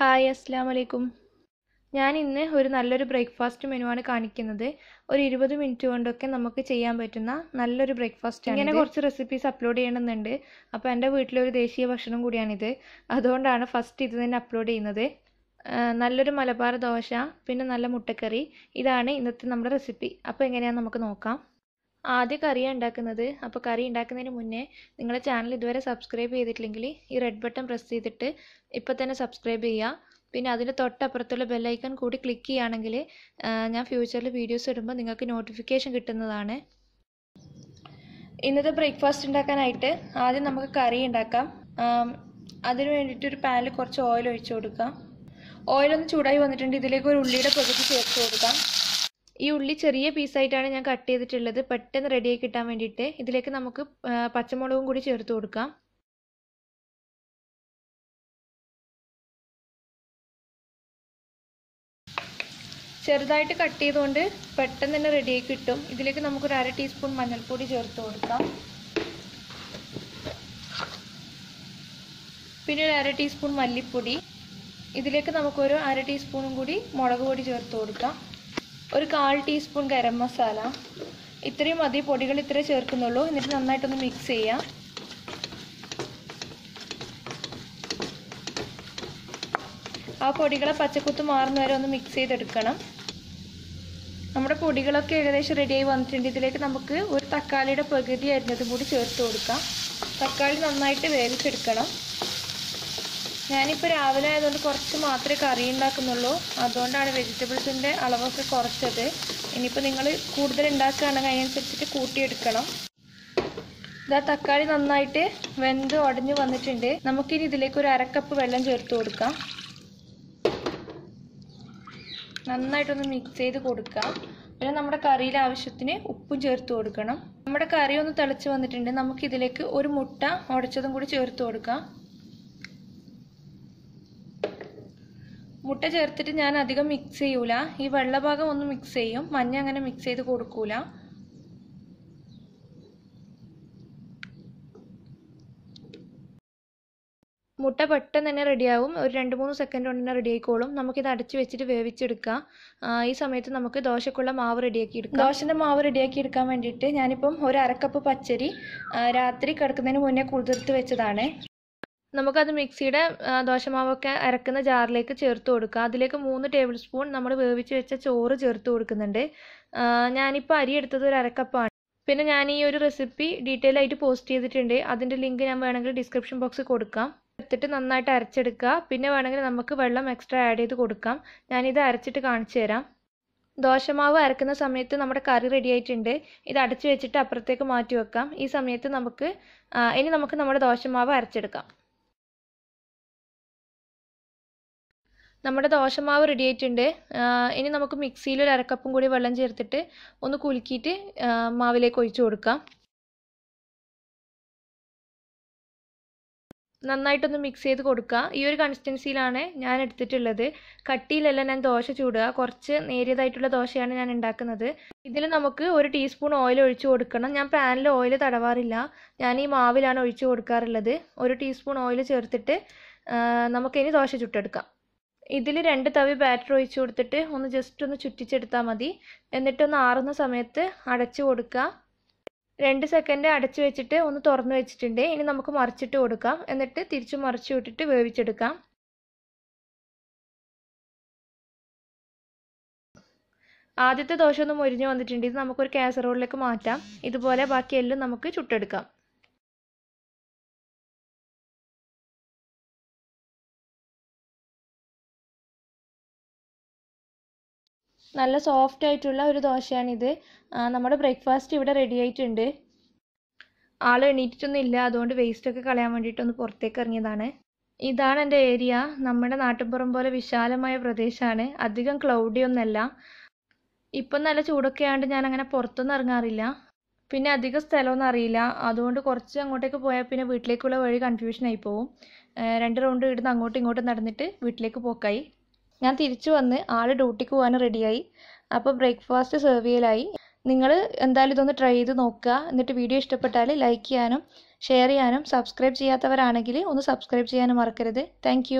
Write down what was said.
Hi അസ്സലാമു അലൈക്കും. ഞാൻ ഇന്ന് ഒരു നല്ലൊരു ബ്രേക്ക്ഫാസ്റ്റ് മെനുവാണ് കാണിക്കുന്നത്. ഒരു 20 മിനിറ്റ് കൊണ്ടൊക്കെ നമുക്ക് ചെയ്യാൻ പറ്റുന്ന നല്ലൊരു ബ്രേക്ക്ഫാസ്റ്റ് ആണ്. ഇങ്ങനെ കുറച്ച് റെസിപ്പീസ് അപ്ലോഡ് ചെയ്യണമെന്നുണ്ട്. അപ്പോൾ എൻ്റെ വീട്ടിലൊരു ദേശീയ ഭക്ഷണം കൂടിയാണിത്. അതുകൊണ്ടാണ് ഫസ്റ്റ് ഇത് തന്നെ അപ്ലോഡ് ചെയ്യുന്നത്. നല്ലൊരു മലബാർ ദോശ, പിന്നെ നല്ല മുട്ടക്കറി. ഇതാണ് ഇന്നത്തെ നമ്മുടെ റെസിപ്പി. അപ്പോൾ എങ്ങനെയാണെന്ന് നമുക്ക് നോക്കാം. ആദ്യം കറിയാണ് ഉണ്ടാക്കുന്നത്. അപ്പോൾ കറി ഉണ്ടാക്കുന്നതിന് മുന്നേ നിങ്ങളുടെ ചാനൽ ഇതുവരെ സബ്സ്ക്രൈബ് ചെയ്തിട്ടില്ലെങ്കിൽ ഈ റെഡ് ബട്ടൺ പ്രസ് ചെയ്തിട്ട് ഇപ്പോൾ തന്നെ സബ്സ്ക്രൈബ് ചെയ്യുക. പിന്നെ അതിന് തൊട്ടപ്പുറത്തുള്ള ബെല്ലൈക്കൺ കൂടി ക്ലിക്ക് ചെയ്യുകയാണെങ്കിൽ ഞാൻ ഫ്യൂച്ചറിൽ വീഡിയോസ് ഇടുമ്പോൾ നിങ്ങൾക്ക് നോട്ടിഫിക്കേഷൻ കിട്ടുന്നതാണ്. ഇന്നത്തെ ബ്രേക്ക്ഫാസ്റ്റ് ഉണ്ടാക്കാനായിട്ട് ആദ്യം നമുക്ക് കറി ഉണ്ടാക്കാം. അതിന് വേണ്ടിയിട്ട് ഒരു പാനിൽ കുറച്ച് ഓയിൽ ഒഴിച്ചു കൊടുക്കാം. ഓയിലൊന്ന് ചൂടായി വന്നിട്ടുണ്ട്. ഇതിലേക്ക് ഒരു ഉള്ളിയുടെ പകുതി ചേർത്ത് കൊടുക്കാം. ഈ ഉള്ളി ചെറിയ പീസായിട്ടാണ് ഞാൻ കട്ട് ചെയ്തിട്ടുള്ളത്, പെട്ടെന്ന് റെഡിയായി കിട്ടാൻ വേണ്ടിയിട്ട്. ഇതിലേക്ക് നമുക്ക് പച്ചമുളകും കൂടി ചേർത്ത് കൊടുക്കാം. ചെറുതായിട്ട് കട്ട് ചെയ്തുകൊണ്ട് പെട്ടെന്ന് തന്നെ റെഡിയായി കിട്ടും. ഇതിലേക്ക് നമുക്കൊരു 1/2 ടീസ്പൂൺ മഞ്ഞൾപ്പൊടി ചേർത്ത് കൊടുക്കാം. പിന്നെ ഒരു 1/2 ടീസ്പൂൺ മല്ലിപ്പൊടി. ഇതിലേക്ക് നമുക്കൊരു 1/2 ടീസ്പൂണും കൂടി മുളക് പൊടി ചേർത്ത് കൊടുക്കാം. ഒരു 1/4 ടീസ്പൂൺ ഗരം മസാല. ഇത്രയും മതി, പൊടികൾ ഇത്രേ ചേർക്കുന്നുള്ളൂ. എന്നിട്ട് നന്നായിട്ടൊന്ന് മിക്സ് ചെയ്യാം. ആ പൊടികളെ പച്ചക്കുത്ത് മാറുന്ന വരെ ഒന്ന് മിക്സ് ചെയ്തെടുക്കണം. നമ്മുടെ പൊടികളൊക്കെ ഏകദേശം റെഡിയായി വന്നിട്ടുണ്ട്. ഇതിലേക്ക് നമുക്ക് ഒരു തക്കാളിയുടെ പകുതി അരിഞ്ഞതും കൂടി ചേർത്ത് കൊടുക്കാം. തക്കാളി നന്നായിട്ട് വേവിച്ചെടുക്കണം. ഞാനിപ്പോൾ രാവിലെ ആയതുകൊണ്ട് കുറച്ച് മാത്രമേ കറി ഉണ്ടാക്കുന്നുള്ളൂ. അതുകൊണ്ടാണ് വെജിറ്റബിൾസിൻ്റെ അളവൊക്കെ കുറച്ചത്. ഇനിയിപ്പോൾ നിങ്ങൾ കൂടുതൽ ഉണ്ടാക്കുകയാണെങ്കിൽ അതിനനുസരിച്ചിട്ട് കൂട്ടിയെടുക്കണം. ഇതാ തക്കാളി നന്നായിട്ട് വെന്ത് ഉടഞ്ഞു വന്നിട്ടുണ്ട്. നമുക്കിനി ഇതിലേക്ക് ഒരു 1/2 കപ്പ് വെള്ളം ചേർത്ത് കൊടുക്കാം. നന്നായിട്ടൊന്ന് മിക്സ് ചെയ്ത് കൊടുക്കാം. പിന്നെ നമ്മുടെ കറിയിൽ ആവശ്യത്തിന് ഉപ്പും ചേർത്ത് കൊടുക്കണം. നമ്മുടെ കറി ഒന്ന് തിളച്ച് വന്നിട്ടുണ്ട്. നമുക്കിതിലേക്ക് ഒരു മുട്ട ഉടച്ചതും കൂടി ചേർത്ത് കൊടുക്കാം. മുട്ട ചേർത്തിട്ട് ഞാൻ അധികം മിക്സ് ചെയ്യൂല. ഈ വെള്ളഭാഗം ഒന്ന് മിക്സ് ചെയ്യും, മഞ്ഞ അങ്ങനെ മിക്സ് ചെയ്ത് കൊടുക്കൂല. മുട്ട പെട്ടെന്ന് തന്നെ റെഡിയാവും. ഒരു 2-3 സെക്കൻഡ് കൊണ്ട് തന്നെ റെഡി ആയിക്കോളും. നമുക്കിത് അടച്ചു വെച്ചിട്ട് വേവിച്ചെടുക്കാം. ഈ സമയത്ത് നമുക്ക് ദോശക്കുള്ള മാവ് റെഡിയാക്കി എടുക്കാം. ദോശൻ്റെ മാവ് റെഡിയാക്കി എടുക്കാൻ വേണ്ടിയിട്ട് ഞാനിപ്പം ഒരു 1/2 കപ്പ് പച്ചരി രാത്രി കിടക്കുന്നതിന് മുന്നേ കുതിർത്ത് വെച്ചതാണ്. നമുക്കത് മിക്സിയുടെ ദോശമാവൊക്കെ അരക്കുന്ന ജാറിലേക്ക് ചേർത്ത് കൊടുക്കുക. അതിലേക്ക് 3 ടേബിൾ സ്പൂൺ നമ്മൾ വേവിച്ച് വെച്ച ചോറ് ചേർത്ത് കൊടുക്കുന്നുണ്ട്. ഞാനിപ്പോൾ അരി എടുത്തത് ഒരു 1/2 കപ്പാണ്. പിന്നെ ഞാൻ ഈ ഒരു റെസിപ്പി ഡീറ്റെയിൽ ആയിട്ട് പോസ്റ്റ് ചെയ്തിട്ടുണ്ട്. അതിൻ്റെ ലിങ്ക് ഞാൻ വേണമെങ്കിൽ ഡിസ്ക്രിപ്ഷൻ ബോക്സിൽ കൊടുക്കാം. എടുത്തിട്ട് നന്നായിട്ട് അരച്ചെടുക്കുക. പിന്നെ വേണമെങ്കിൽ നമുക്ക് വെള്ളം എക്സ്ട്രാ ആഡ് ചെയ്ത് കൊടുക്കാം. ഞാനിത് അരച്ചിട്ട് കാണിച്ചു തരാം. ദോശമാവ് അരക്കുന്ന സമയത്ത് നമ്മുടെ കറി റെഡി ആയിട്ടുണ്ട്. ഇത് അടച്ചു വെച്ചിട്ട് അപ്പുറത്തേക്ക് മാറ്റി വെക്കാം. ഈ സമയത്ത് ഇനി നമുക്ക് നമ്മുടെ ദോശമാവ് അരച്ചെടുക്കാം. നമ്മുടെ ദോശമാവ് റെഡി ആയിട്ടുണ്ട്. ഇനി നമുക്ക് മിക്സിയിൽ ഒരു 1/2 കപ്പും കൂടി വെള്ളം ചേർത്തിട്ട് ഒന്ന് കുലുക്കിയിട്ട് മാവിലേക്ക് ഒഴിച്ചു കൊടുക്കാം. നന്നായിട്ടൊന്ന് മിക്സ് ചെയ്ത് കൊടുക്കുക. ഈ ഒരു കൺസിസ്റ്റൻസിയിലാണ് ഞാൻ എടുത്തിട്ടുള്ളത്. കട്ടിയിലല്ല ഞാൻ ദോശ ചൂടുക, കുറച്ച് നേരിയതായിട്ടുള്ള ദോശയാണ് ഞാൻ ഉണ്ടാക്കുന്നത്. ഇതിൽ നമുക്ക് 1 ടീസ്പൂൺ ഓയിൽ ഒഴിച്ചു കൊടുക്കണം. ഞാൻ പാനിൽ ഓയിൽ തടവാറില്ല, ഞാൻ ഈ മാവിലാണ് ഒഴിച്ചു കൊടുക്കാറുള്ളത്. 1 ടീസ്പൂൺ ഓയിൽ ചേർത്തിട്ട് നമുക്കിനി ദോശ ചുട്ടെടുക്കാം. ഇതിൽ 2 തവി ബാറ്റർ ഒഴിച്ചു കൊടുത്തിട്ട് ജസ്റ്റ് ഒന്ന് ചുറ്റിച്ചെടുത്താൽ മതി. എന്നിട്ടൊന്ന് ആറുന്ന സമയത്ത് അടച്ചു കൊടുക്കുക. 2 സെക്കൻഡ് അടച്ചു വെച്ചിട്ട് ഒന്ന് തുറന്നു വെച്ചിട്ടുണ്ട്. ഇനി നമുക്ക് മറിച്ചിട്ട് കൊടുക്കാം. എന്നിട്ട് തിരിച്ചു മറിച്ചു വിട്ടിട്ട് വേവിച്ചെടുക്കാം. ആദ്യത്തെ ദോശ ഒന്ന് മൊരിഞ്ഞു വന്നിട്ടുണ്ട്. ഇത് നമുക്കൊരു കാസറോളിലേക്ക് മാറ്റാം. ഇതുപോലെ ബാക്കി എല്ലാം നമുക്ക് ചുട്ടെടുക്കാം. നല്ല സോഫ്റ്റ് ആയിട്ടുള്ള ഒരു ദോശയാണിത്. നമ്മുടെ ബ്രേക്ക്ഫാസ്റ്റ് ഇവിടെ റെഡി ആയിട്ടുണ്ട്. ആൾ എണീറ്റിട്ടൊന്നും ഇല്ല, അതുകൊണ്ട് വേസ്റ്റൊക്കെ കളയാൻ വേണ്ടിയിട്ടൊന്ന് പുറത്തേക്ക് ഇറങ്ങിയതാണ്. ഇതാണ് എൻ്റെ ഏരിയ. നമ്മുടെ നാട്ടിൻപുറം പോലെ വിശാലമായ പ്രദേശമാണ്. അധികം ക്ലൗഡി ഒന്നല്ല. ഇപ്പം നല്ല ചൂടൊക്കെ ആയതുകൊണ്ട് ഞാൻ അങ്ങനെ പുറത്തൊന്നും ഇറങ്ങാറില്ല. പിന്നെ അധികം സ്ഥലമൊന്നും അറിയില്ല. അതുകൊണ്ട് കുറച്ച് അങ്ങോട്ടേക്ക് പോയാൽ പിന്നെ വീട്ടിലേക്കുള്ള വഴി കൺഫ്യൂഷനായി പോവും. 2 റൗണ്ട് ഇടുന്ന് അങ്ങോട്ടും ഇങ്ങോട്ടും നടന്നിട്ട് വീട്ടിലേക്ക് പോക്കായി. ഞാൻ തിരിച്ചു വന്ന് ആൾ ഡ്യൂട്ടിക്ക് പോകാൻ റെഡിയായി. അപ്പോൾ ബ്രേക്ക്ഫാസ്റ്റ് സെർവ് ചെയ്യലായി. നിങ്ങൾ എന്തായാലും ഇതൊന്ന് ട്രൈ ചെയ്ത് നോക്കുക. എന്നിട്ട് വീഡിയോ ഇഷ്ടപ്പെട്ടാൽ ലൈക്ക് ചെയ്യാനും ഷെയർ ചെയ്യാനും സബ്സ്ക്രൈബ് ചെയ്യാത്തവരാണെങ്കിൽ ഒന്ന് സബ്സ്ക്രൈബ് ചെയ്യാനും മറക്കരുത്. താങ്ക്